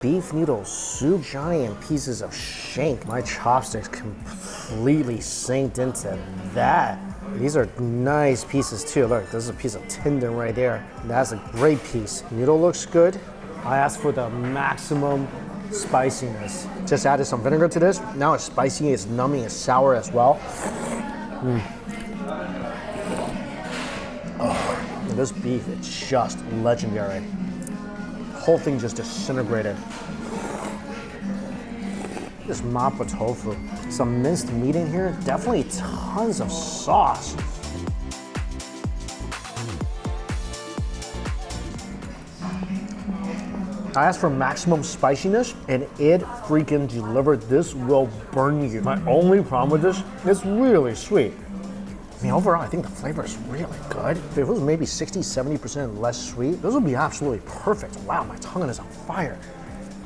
Beef noodle soup, giant pieces of shank. My chopsticks completely synced into that. These are nice pieces too. Look, this is a piece of tendon right there. That's a great piece. Noodle looks good. I asked for the maximum spiciness. Just added some vinegar to this. Now it's spicy, it's numbing, it's sour as well. Oh, this beef is just legendary. Whole thing just disintegrated. This mapo tofu, some minced meat in here, definitely tons of sauce. I asked for maximum spiciness and it freaking delivered. This will burn you. My only problem with this, it's really sweet. I mean, overall, I think the flavor is really good. If it was maybe 60, 70% less sweet, this would be absolutely perfect. Wow, my tongue is on fire.